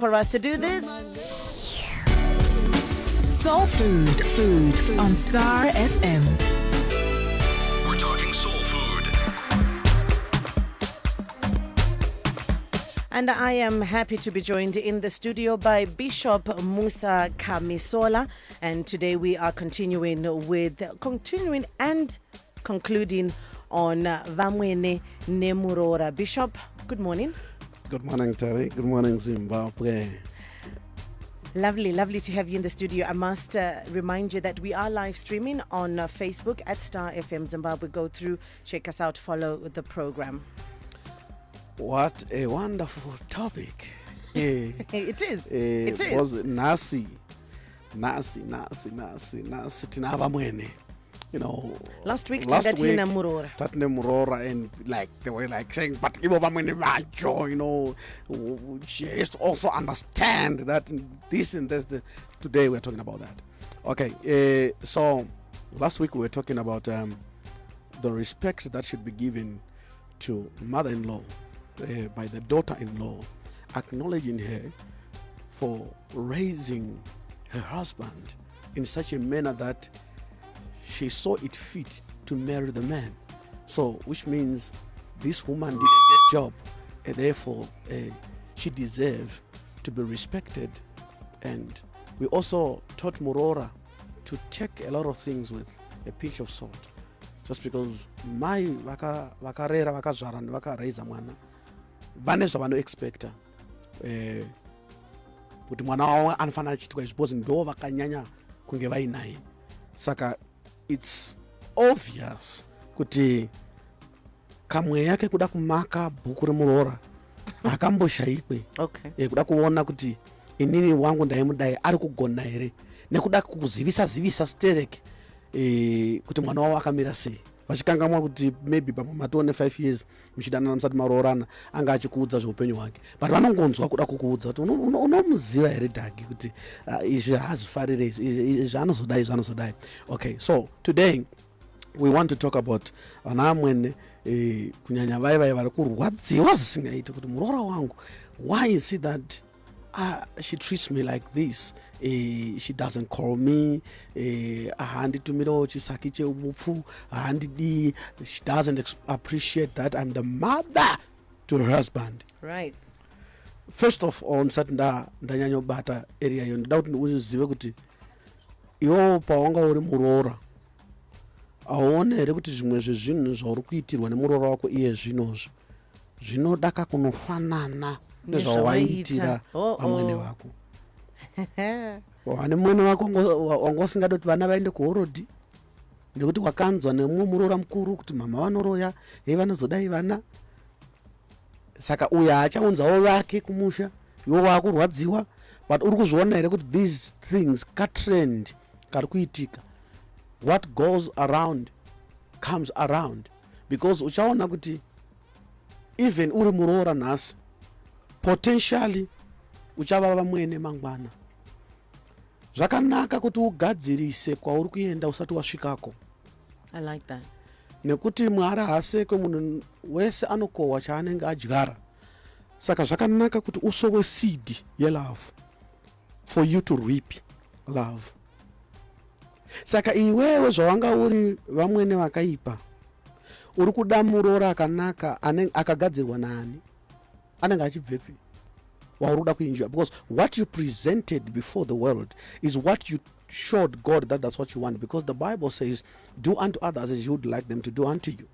For us to do this, Soul Food on Star FM. We're talking soul food. and I am happy to be joined in the studio by Bishop Musa Kamisola, and today we are continuing and concluding on Vamwene Nemuroora. Bishop, good morning. Good morning, Terry. Good morning, Zimbabwe. Lovely to have you in the studio. I must remind you that we are live streaming on Facebook at Star FM Zimbabwe. Go through, check us out, follow the program. What a wonderful topic. It is. It was nasi. Tina Vamwene. You know, last week Nemuroora, and like they were like saying, but you know, she has to also understand that this and this. Today we're talking about that. Okay, so last week we were talking about the respect that should be given to mother-in-law by the daughter-in-law, acknowledging her for raising her husband in such a manner that she saw it fit to marry the man. So, which means this woman did a good job, and therefore she deserves to be respected. And we also taught Nemuroora to take a lot of things with a pinch of salt. Just because my vakarera vakazvara nevakaraisa mwana vane zvavano expecta kuti mwana wavo anofanira achiitwa izvi because ndo vakanyanya kunge vainaye. Saka it's obvious kuti kamweya kekuda kumaka bhuku remuroora hakamboshayikwe. Okay. Kuda kuona kuti inini wangu ndaimudai ari kugona here nekuda kuzivisa stereke kuti mwana wavo akamira sei, vachikangamwa kuti maybe pamamatione 5 years muchidanana musati maroorana anga achikuudza zveupenyu hwake, but vanongonzwa kuda kukuudza kuti unomuziva here dhagi kuti izvi hazvifarire izvi anozodai. Okay, so today we want to talk about vana vamwene kunyanya vai vari kurwadziwa zvisingaiti kuti muroora wangu, why is it that she treats me like this? She doesn't call me, handitumirawo chisaki cheupfu, handidi. She doesn't appreciate that I'm the mother to her husband. Right. First of all, nsati ndanyanyobata area iyo ndoda kuti uzive kuti iwo pawanga uri muroora auone here kuti zvimwe zvezvinhu zvauri kuitirwa nemuroora wako iye zvinozvo zvinoda kakunofanana nezvawaiitira vamwene vako. Wane mwene wako wanga usingada kuti vana vaende kuhorodhi nekuti wakanzwa nemumwe muroora mukuru kuti mama vanoroya vanozodai vana. Saka uyo achaunzawo vake kumusha, iwo wakurwadziwa, but uri kuzviona here kuti these things katrend kari kuitika. What goes around comes around, because uchaona kuti even uri muroora nhasi potentially uchava vamwene mangwana. Zvakanaka kuti ugadzirise kwauri kuenda usati wasvikako. I like that. Nekuti mwari haasekwe munhu wese anokohwa chaanenge adyara. Saka zvakanaka kuti usowe seed yelove for you to reap love. Saka iwewe zvawanga uri vamwene vakaipa, uri kuda muroora akanaka akagadzirwa naani, anenge achibvepi wauri kuda kuenjoy, because what you presented before the world is what you showed God that that's what you want, because the Bible says do unto others as you would like them to do unto you,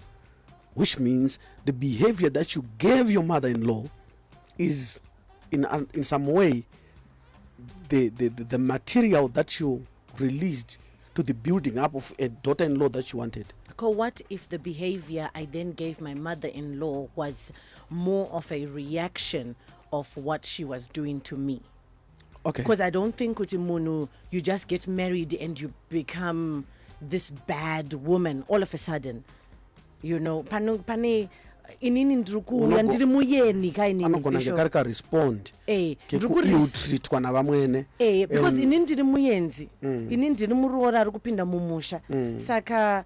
which means the behavior that you gave your mother-in-law is in some way the material that you released to the building up of a daughter-in-law that you wanted. What if the behavior I then gave my mother-in-law was more of a reaction of what she was doing to me? Okay. Because I don't think Utimunu, you just get married and you become this bad woman all of a sudden. You know, pane inini ndruku yandiri muyeni kaini anogona ngekarika respond kekuiutritwa navamwene because inini ndiri muyenzi, inini ndiri muroora ari kupinda mumusha. Saka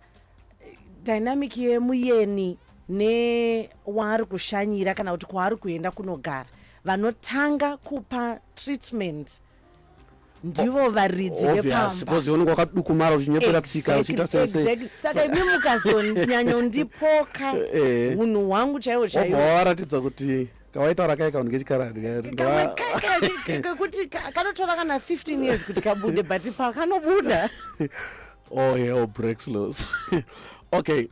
dynamic yemuyeni ne waari kushanyira kana kuti kwaari kuenda kunogara vanotanga kupa treatment ndivo varidzi obvious because unenge wakadukumara uchinyepera tsika uchiita sese saka imi mukazonyanyandipoka unhu hwangu chaiwo chaiwo obva waratidza kuti kawaitaura kaika unenge chikaradikuti kanotora kana 15 years kuti kabude but pakanobuda breaks laws. Okay,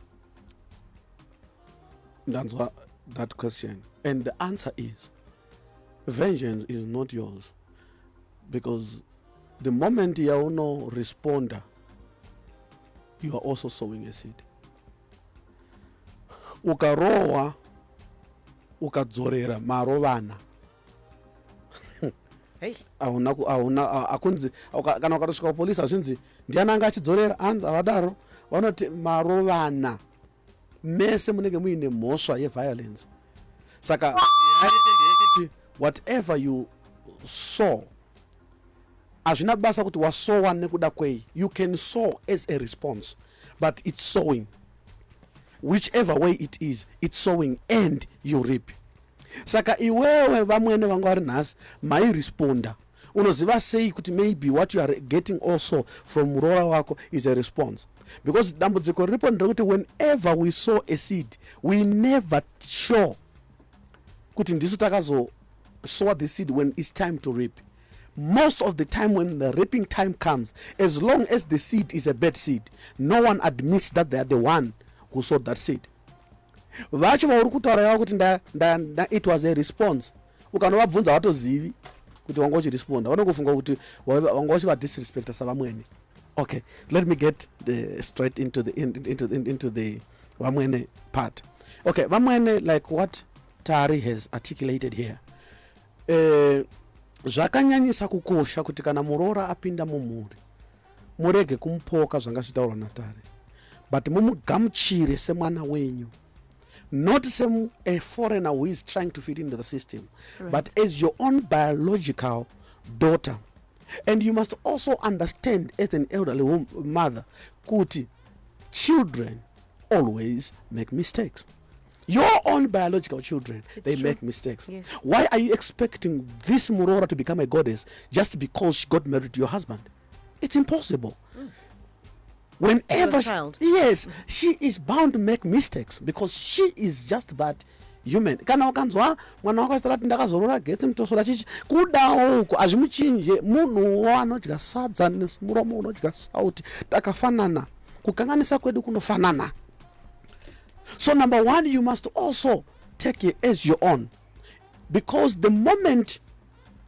ndanzwa that question and the answer is vengeance is not yours, because the moment you responder, you are also sowing a seed. Ukarowa ukadzorera marovana akunzi kana ukatosvika kupolisi azvinzi ndiani anga achidzorera avadaro vanoti marovana mese munenge muine mhosva yeviolence. Saka whatever you sow hazvina basa kuti wasowa nekuda kwei. You can sow as a response, but it's sowing. Whichever way it is, it's sowing and you reap. Saka iwewe vamwene vanga vari nhasi mairesponda unoziva sei kuti maybe what you are getting also from muroora wako is a response, because dambudziko riripo nderekuti whenever we sow a seed we never sure kuti ndisu takazosowa the seed when it's time to reap. Most of the time when the reaping time comes, as long as the seed is a bad seed, no one admits that they are the one who sowed that seed. Vacho vauri kutaura yavo kuti it was a response, ukanovabvunza vatozivi kuti wanga uchiresponda, vanongofunga kuti wanga uchiva disrespecta savamwene. Okay, let me get straight into the Vamwene part. Okay, Vamwene, like what Tari has articulated here, zvakanyanyisa kukosha kuti kana muroora apinda mumhuri murege kumupoka zvanga zvitaurwa naTari, but mumugamuchire semwana wenyu, not a foreigner who is trying to fit into the system, right, but as your own biological daughter. And you must also understand as an elderly mother, kuti children always make mistakes. Your own biological children, they make mistakes. Yes. Why are you expecting this Muroora to become a goddess just because she got married to your husband? It's impossible. Whenever she is bound to make mistakes because she is just but human. Kana ukanzwa mwana wako asitara kuti ndakazorora getsi mutosora chichi kudawo uko azvimuchinje munhu anodya sadza nemuromo unodya sauti takafanana, kukanganisa kwedu kunofanana. So number one, you must also take it as your own, because the moment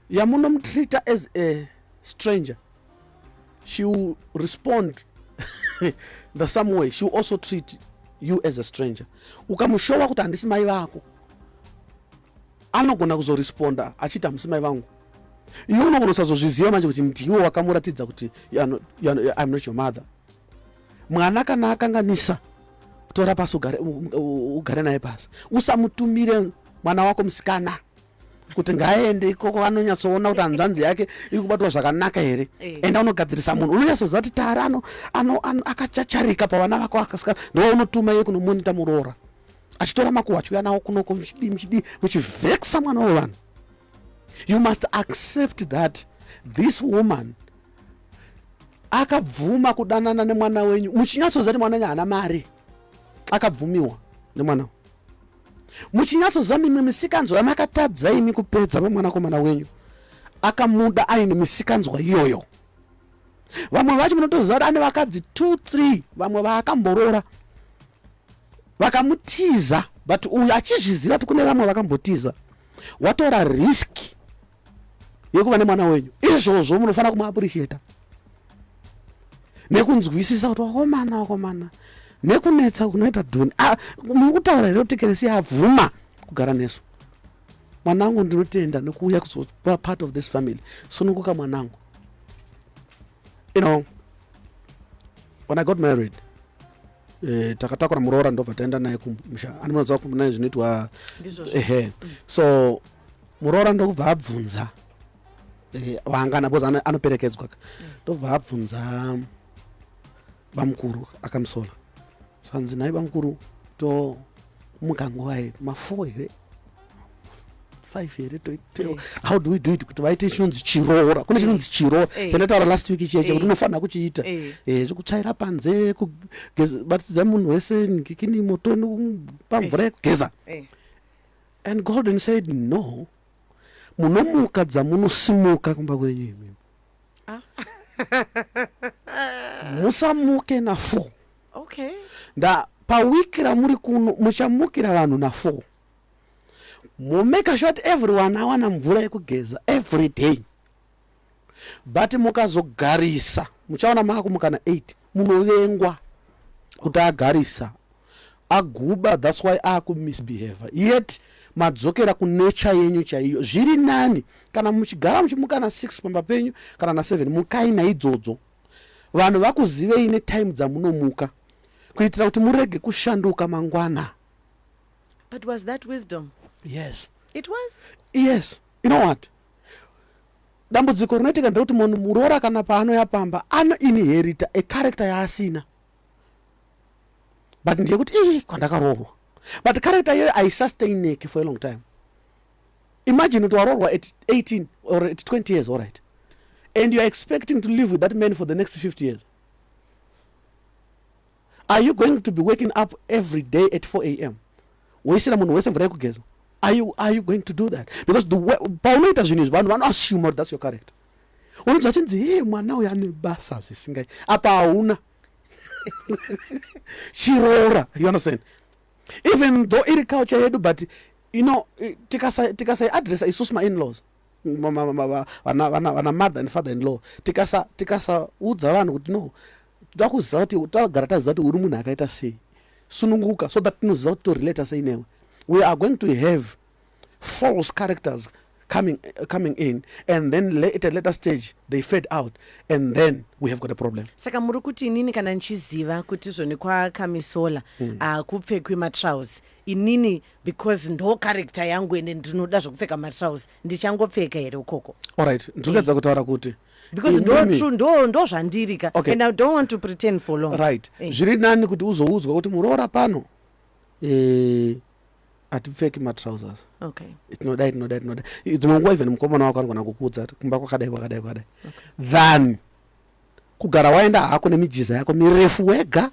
yamunomtreat as a stranger, she will respond the same way. She will also treat you as a stranger. Ukamushowa kuti handisi mai vako, anogona kuzoresponda achiti hamisi mai vangu. Iwe unogona kusazozviziva manje kuti ndiwe wakamuratidza kuti I'm not your mother. Mwana kana akanganisa, tora pasi ugare naye pasi, usamutumire mwana wako musikana kuti ngaende ikoko anonyatsoona kuti hanzvanzi yake iri kubatwa zvakanaka here, enda unogadzirisa munhu unonyatsoziva kuti Tari akachacharika pavana vako akasikana, ndiwo unotuma iye kunomonita Muroora achitora makuhwa achiuya nawo kunoko muchidi muchivhekisa mwana wevanhu. You must accept that this woman akabvuma kudanana nemwana wenyu, muchinyatsoziva kuti mwana wenyu haana mari, akabvumiwa nemwana. Muchinyatsoziva mimwe misikanzwa yamakatadza imi kupedza pamwanakomana wenyu, akamuda aine misikanzwa iyoyo. Vamwe vacho munotoziva kuti ane vakadzi 2-3, vamwe vaakamboroora vakamutiza, but uyu achizviziva kuti kune vamwe vakambotiza, watora risk yekuva nemwana wenyu. Izvozvo munofanira kumuappreciate nekunzwisisa kuti wakomana nekunetsa kunoita dhuni. Mukutaura here kuti keresi avhuma kugara nesu. Mwanangu ndinotenda nekuuya kuzopa part of this family. Sununguka mwanangu. You know, when I got married, takatakura Muroora ndobva taenda naye kumusha. Anomunoziva kunaye zvinoitwa so Muroora ndobva abvunza vangana because anoperekedzwa. Ndobva abvunza bamukuru akamusola. Sanzi naye bamukuru to mukango waye mafo here 5 here how do we do it kuti vaite chinonzi chiroora kune chinonzi chiroora chandataura last week cheche kuti unofanira kuchiita zvekutsvaira panze kubatidza munhu wese ngikini moto pamvura yekugeza. And God said no, munomuka dzamunosimuka kumba kwenyu imi musamuke na 4. Okay. Nda pawiki ramuri kuno muchamukira vanhu na 4. Make sure that everyone awana mvura yekugeza every day. But mukazogarisa muchaona makumuka na 8 munovengwa kuti agarisa aguba, that's why misbehave. Yet madzokera ku nature yenyu chaiyo zviri nani kana muchigara muchimuka na 6 pamba penyu kana na 7 mukai na idzodzo vanhu vakuzivei ne time dzamunomuka kuitira kuti murege kushanduka mangwana. But was that wisdom? Yes. It was? Yes. You know what? Dambudziko rinoitika ndekuti munhu muroora kana paanoyapamba ano inherita a character yaasina. But ndiye kuti kwandakaroorwa. But the character here I sustain for a long time. Imagine it were at 18 or at 20 years, all right. And you are expecting to live with that man for the next 50 years. Are you going to be waking up every day at 4 a.m.? Are you going to do that? Because the Paulo is one assume that's your character. You understand? Even though it culture head, but you know, tikasa address isus my in-laws, wana mother and father-in-law. Tikasa udza vanhu kuti no, takuziva kuti tagara zati uri munhu akaita sei sununguka, so that knows how to relate us in. We are going to have false characters coming in, and then at a later stage they fade out, and then we have got a problem. Saka muri kuti inini kana nchiziva kuti zvoni kwa Kamisola kupfekwe matrousers inini because ndo character yangu ende ndinoda zvokupfeka matrousers ndichangopfeka here ukoko. All right, ndikudza kutaura kuti because ndo zvandirika, okay. And I don't want to pretend for long. Right. Zviri nani kuti uzoudzwa kuti muroora pano atipfeki matrousers. Okay. Itinoda. Dzimwe even mukomana wako anogona kukudza kumba kwakadai. Then kugara waenda hako nemijiza yako mirefu wega,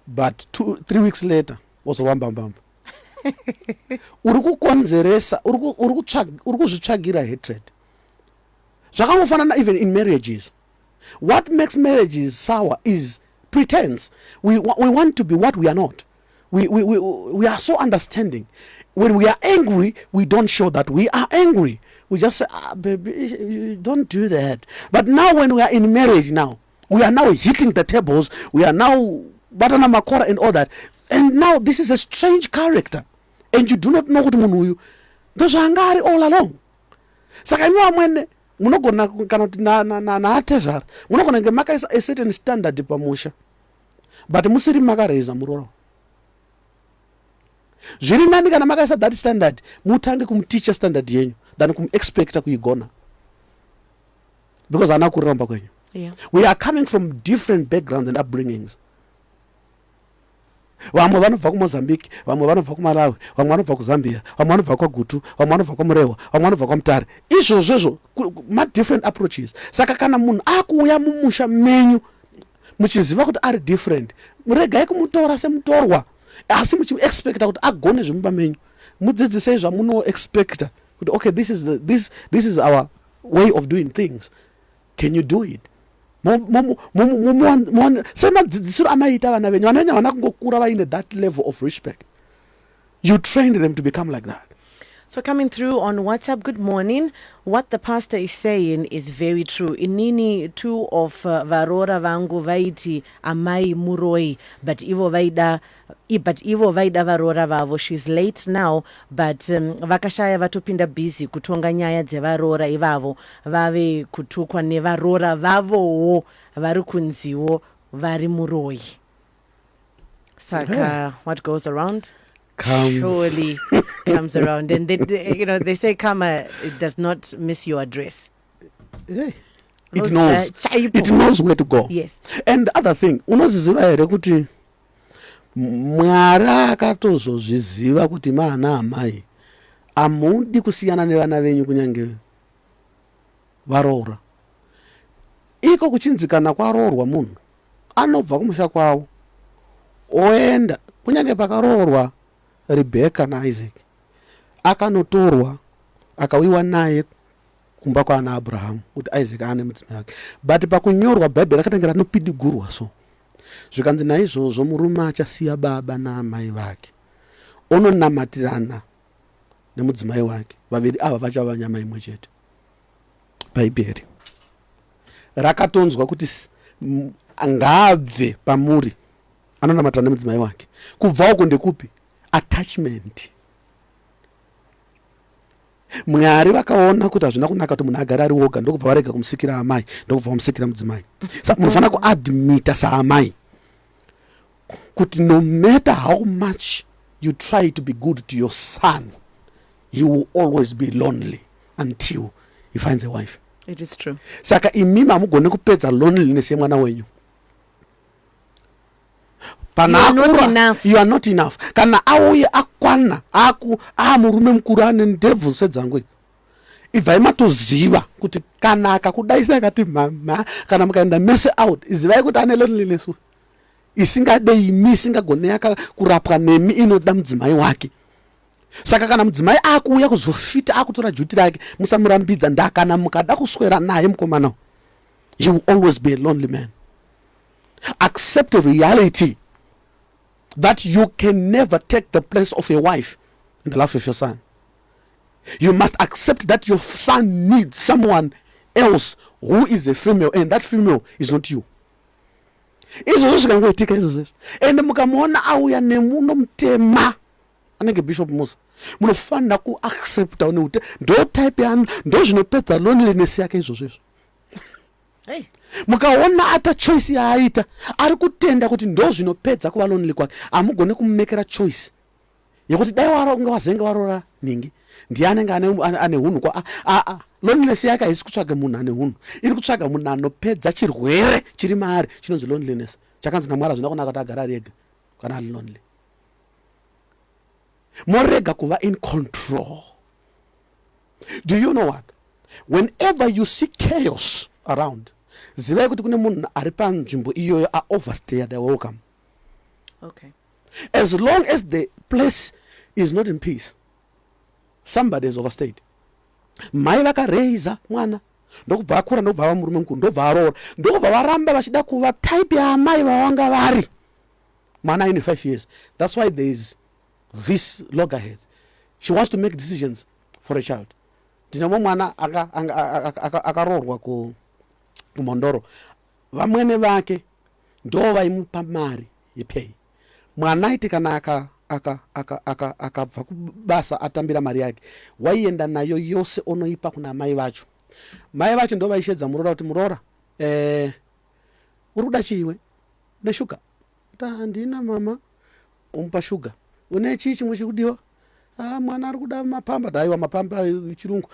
but 2-3 weeks later wozowambambamba. Uri kukonzeresa, uri kuzvitsvagira hatred. Zvakangofanana even in marriages. What makes marriages sour is pretense. We want to be what we are not. We are so understanding. When we are angry, we don't show that we are angry. We just say, baby, don't do that. But now when we are in marriage now, we are now hitting the tables. We are now batana makora and all that. And now this is a strange character. And you do not know what munuyu. Those angari all along. Saka ino amwene, munogona na atezhara. Munogona ngemaka a certain standard pamusha. But musiri makareza muroora. Zviri nani kana makaisa that standard mutange kumteacher standard yenyu than kumexpecta kuigona, because ana kuramba kwenyu. Yeah. We are coming from different backgrounds and upbringings. Vamwe vanobva kuMozambique, vamwe vanobva kuMalawi, vamwe vanobva kuZambia, vamwe vanobva kwaGutu, vamwe vanobva kwaMurewa, vamwe vanobva kwaMutare. Izvozvo ma different approaches. Saka kana munhu akuuya mumusha menyu muchiziva kuti ari different, muregai kumutora semutorwa. Asi muchiexpecta kuti agone zvimba menyu. Mudzidzisei zvamuno expecta kuti okay, this is our way of doing things. Can you do it? Semadzidzisiro amaita vana venyu, vana venyu havana kungokura vaine that level of respect. You trained them to become like that. So coming through on WhatsApp, good morning. What the pastor is saying is very true. Inini two of varora vangu vaiti amai muroi, but ivo vaida varora vavo. She's late now, but vakashaya vatopinda busy kutonga nyaya dzevarora ivavo vave kutukwa nevarora vavowo vari kunziwo vari muroi. Saka what goes around surely comes around, and they say karma, it does not miss your address. Hey. It knows where to go. Yes. And the other thing, unoziziva here kuti Mwari akatozozviziva kuti maana amai amudi kusiyana nevana venyu kunyange varoora. Iko kuchinzikana kwaroorwa munhu anobva kumusha kwavo oenda kunyange pakaroorwa Rebecca naIsaac akanotorwa akawiwa naye kumba kwana Abraham kuti Isaac ane mudzimai wake, but pakunyorwa Bhaibheri rakatangera nopidigurwa so zvikanzi naizvozvo murume achasiya baba namai vake ononamatirana nemudzimai wake, vaviri ava vachava nyama imwe chete. Bhaibheri rakatonzwa kuti ngaabve pamuri anonamatana nemudzimai wake. Kubva uko ndekupi? Attachment. Mwari vakaona kuti hazvina kunaka kuti munhu agare ari woga, ndokubva varega kumusikira amai, ndokubva vamusikira mudzimai. Saka munofanira kuadmita saamai kuti no matter how much you try to be good to your son, he will always be lonely until he finds a wife. It is true. Saka imimi hamugone kupedza loneliness yemwana wenyu. You are not enough. Kana auye akwana murume mukuru ane ndebvu sedzangu, ibva imatoziva kuti kana akakudaisa akati mama, kana mukaenda mese out, izivai kuti ane loneliness isingade imi, isingagone kurapwa nemi, inoda mudzimai wake. Saka kana mudzimai akuuya kuzofita akutora juti rake, musamurambidza. Ndakana mukada kuswera naye mukomana, you will always be a lonely man. Accept the reality that you can never take the place of a wife in the life of your son. You must accept that your son needs someone else who is a female, and that female is not you. Izvo zvikangoitika izvozvo, ende mukamuona auya nemuno mutema anenge Bishop Musa, munofanira kuaccepta nekuti ndo type yanu, ndo zvinopedza loneliness yake izvozvo. Hey. Mukaona ata choice yaaita ari kutenda kuti ndo zvinopedza kuva lonely kwake, amugone kumumekera choice yekuti dai unga wazenge warora ningi ndiye anenge ane hunhu kwa loneliness yake haisi kutsvaga munhu ane hunhu, iri kutsvaga munhu anopedza chirwere chiri maari chinonzi loneliness, chakanzi naMwari hazvina kunaka kuti agara ari ega kana ari lonely. Morega kuva in control. Do you know what? Whenever you see chaos around, zivai kuti kune munhu ari panzvimbo iyoyo overstay their welcome. Okay. As long as the place is not in peace, somebody is overstayed. Mai vakareiza mwana ndokubva akura, ndokubva ava murume mukuru, ndobva aroora, ndokubva varamba vachida kuva type yaamai vavanga vari mwana ine 5 years. That's why there is this loggerhead. She wants to make decisions for a child. Ndinamo mwana akaroorwa kumondoro, vamwene vake ndo vaimupa mari yepay. Mwana aiti kana akabva kubasa atambira mari yake, waienda nayo yose onoipa kuna mai vacho. Mai vacho ndo vaishedza Muroora kuti Muroora, uri kuda chiiwe neshuga? Handina mama. Umupa shuga. Une chii chimwe chikudiwa? Mwana ari kuda mapamba. Daiwa mapamba chirungu.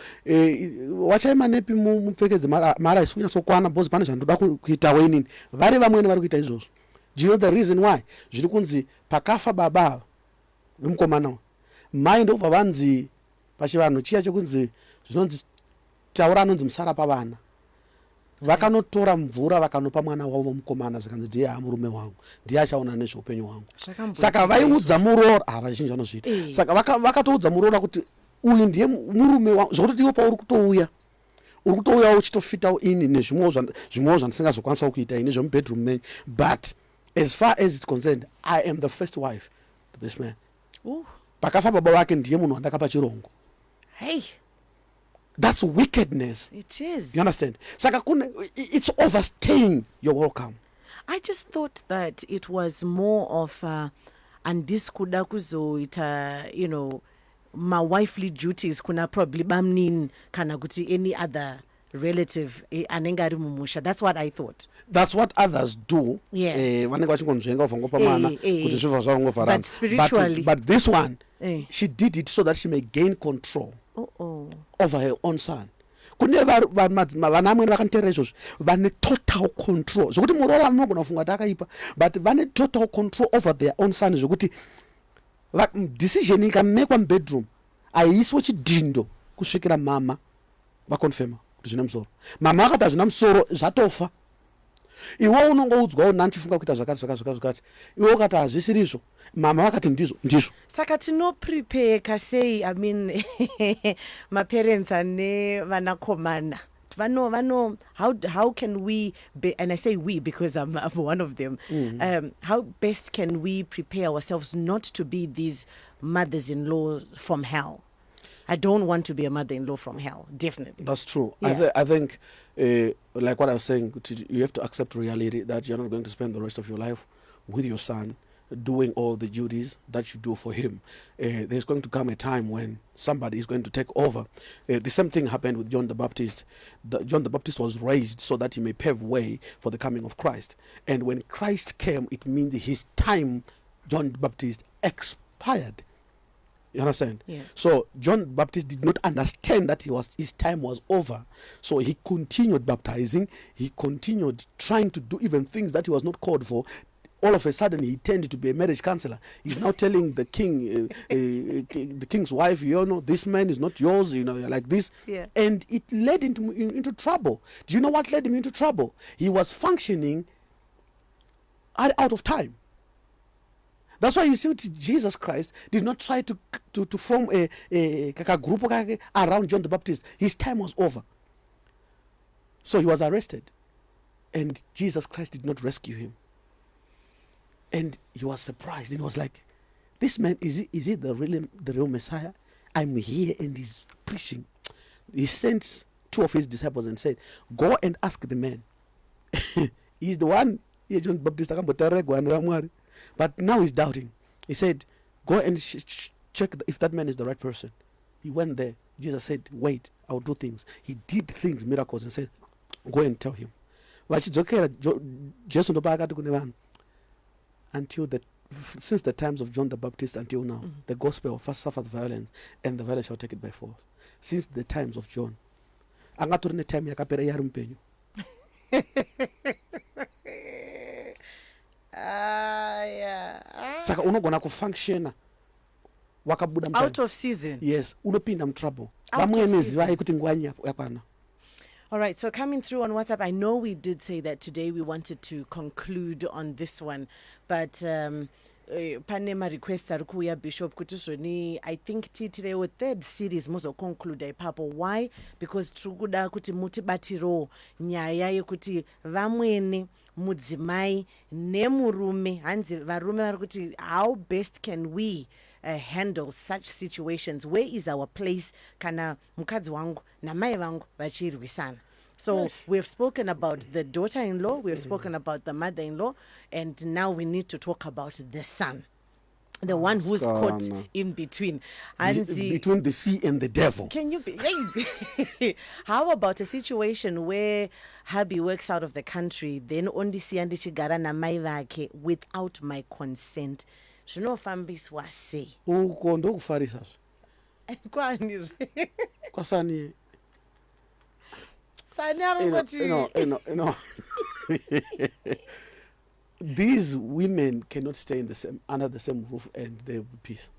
Wachaima nepi mupfekedze mara isi kunyatsokwana bhozi pane zvandoda kuita wenini. Vari vamwene vari kuita izvozvo. Do you know the reason why? Zviri kunzi pakafa baba vemukomana, mai ndobva vanzi pachivanhu chiya chokunzi zvinonzi taura anonzi musara pavana. Vakanotora mvura vakanopa mwana wavo mukomana, zvikanzi ndiye murume wangu, ndiye achaona nezveupenyu hwangu. Saka vaiudza Muroora, vazhinji vanozviita. Saka vakatoudza Muroora kuti uyu ndiye murume wangu, zvokuti iwe pauri kutouya uchitofitawo ini nezvimwewo zvandisingazokwanisa kuita ini zvemubedroom menyu, but as far as it's concerned, I am the first wife to this man. Pakafa baba wake ndiye munhu wandakapa chirongo. Hey. That's wickedness. It is. You understand? Saka it's overstaying your welcome. I just thought that it was more of andiskuda kuzoita, you know, my wifely duties kuna probably bamnin kana kuti any other relative anenge ari mumusha. That's what I thought. That's what others do. Yeah. Vanenge vachingonzvenga uvongopa mwana kuti zvibva zvavongofarana. But spiritually. But this one, she did it so that she may gain control over her own son. Kune vana vamweni vakanteera izvozvo vane total control, zvokuti Muroora anogona kufunga kuti akaipa, but vane total control over their own son, zvokuti decision ikamekwa mubedroom aiswe chidhindo kusvikira mama vakonfema kuti zvine musoro. Mama akati hazvina musoro zvatofa. Iwe unongoudzwawo nanchifunga kuita zvakati. Iwe ukati hazvisirizvo. Mama vakati ndizvo. Saka tinoprepare kasei, I mean, my parents ane vanakomana. Vano, how can we be, and I say we because I'm one of them, how best can we prepare ourselves not to be these mothers-in-law from hell? I don't want to be a mother-in-law from hell, definitely. That's true. Yeah. I think, like what I was saying, you have to accept reality that you're not going to spend the rest of your life with your son doing all the duties that you do for him. There's going to come a time when somebody is going to take over. The same thing happened with John the Baptist. John the Baptist was raised so that he may pave way for the coming of Christ. And when Christ came, it means his time, John the Baptist, expired. You understand? Yeah. So John the Baptist did not understand that his time was over. So he continued baptizing. He continued trying to do even things that he was not called for. All of a sudden, he turned to be a marriage counselor. He's now telling the king, the king's wife, this man is not yours, like this. Yeah. And it led him into trouble. Do you know what led him into trouble? He was functioning out of time. That's why you see Jesus Christ did not try to form a group around John the Baptist. His time was over. So he was arrested. And Jesus Christ did not rescue him. And he was surprised. He was like, this man, is he the real Messiah? I'm here and he's preaching. He sent 2 of his disciples and said, go and ask the man. He's the one. John Baptist. But now he's doubting. He said, go and check if that man is the right person. He went there. Jesus said, wait, I'll do things. He did things, miracles, and said, go and tell him. Since the times of John the Baptist until now, the gospel first suffered violence, and the violence shall take it by force. Since the times of John, time saka unogona kufunctiona wakabuda out of season. Yes, unopinda trouble. Vamwene zivai kuti nguva yakwana. All right, so coming through on WhatsApp, I know we did say that today we wanted to conclude on this one, but panema requests are kuya Bishop Kutusoni. I think today with third series muzo conclude ipapo. Why? Because trukuda kuti mutibatiro nyaya yekuti vamwene mudzimai nemurume hanzi varume vari kuti how best can we handle such situations? Where is our place kana mukadzi wangu namai vangu vachirwisana? So we have spoken about the daughter-in-law, we have spoken about the mother-in-law, and now we need to talk about the son, the one who's caught in between. Between the sea and the devil. Can you be? How about a situation where hubby works out of the country, then only see and chigara na mai vake without my consent? Zvinofambiswa sei? Uko ndo kufarisa. Kwani? Kwasani. These women cannot stay in under the same roof and they will be peace.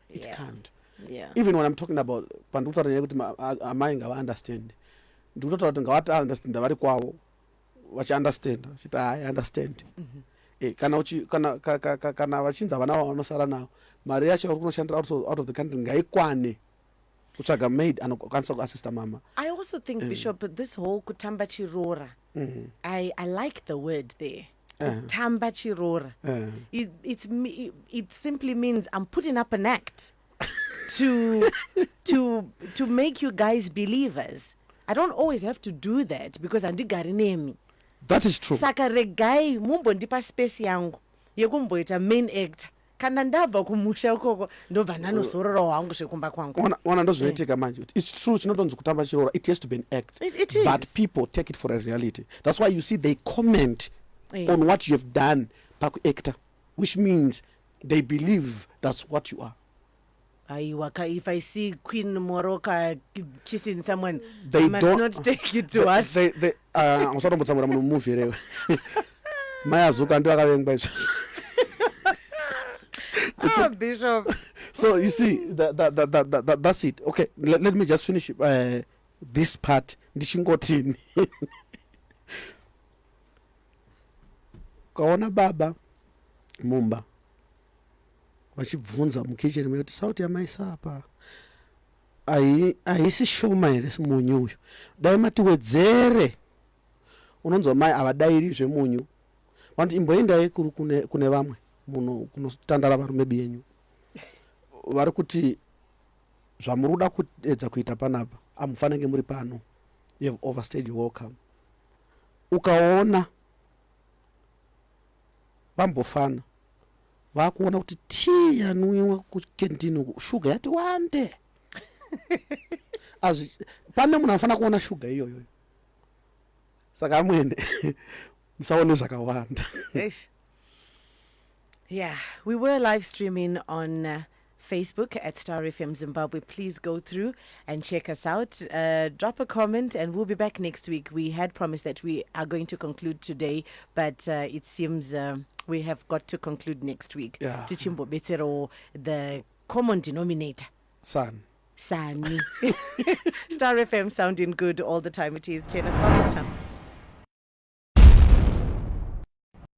It can't. Yeah. Even when I'm talking about panduta amai ngava understand. Ndutota ngava understand vari kwavo. Vachi understand. I understand. Kana vachinza vana vanosara nawo. Mari yacho kunoshandira out of the country ngaikwane. Maid and assist mama. I also think, Bishop, this whole kutamba chirora, I like the word there. Kutamba chirora. It simply means I'm putting up an act to make you guys believers. I don't always have to do that because andigarinemi. That is true. Saka regai mumbo ndipa space yangu yekumboita main actor. Kana ndabva kumusha ukoko ndobva nanosorora wangu zvekumba kwangu. Wana ndozvinoitika manje. It's true, chinotonzi kutamba chirora. It has to be an act. It is. But people take it for a reality. That's why you see they comment on what you've done paku actor, which means they believe that's what you are. If I see Queen Moroka kissing someone, they I must not take it to us. I'm sorry, but someone movie. Maya Zuka ndo akavenga. Bishop. So you see, that's it. Okay, let me just finish this part. Ndishingotini. Kaona baba mumba vachibvunza mukitchen mekuti sauti yamaisa apa haisi shoma here munyu uyu, dai matiwedzere. Unonzwa mai havadairi zvemunyu, vanoti imboendai kune vamwe muno kunotandara varume benyu vari kuti zvamuri kuda kuedza kuita panapa hamufanenge muri pano, you have overstayed your welcome. Ukaona vambofana vakuona kuti tii yanwiwa kukentini shuga yati wande. Pane munhu anofana kuona shuga iyoyo, saka amwene musaone zvakawanda. Yeah, we were live streaming on Facebook at Star FM Zimbabwe. Please go through and check us out. Drop a comment and we'll be back next week. We had promised that we are going to conclude today, but it seems we have got to conclude next week. Yeah. Tichimbo Betero, the common denominator. Sun. Star FM sounding good all the time. It is 10 o'clock this time.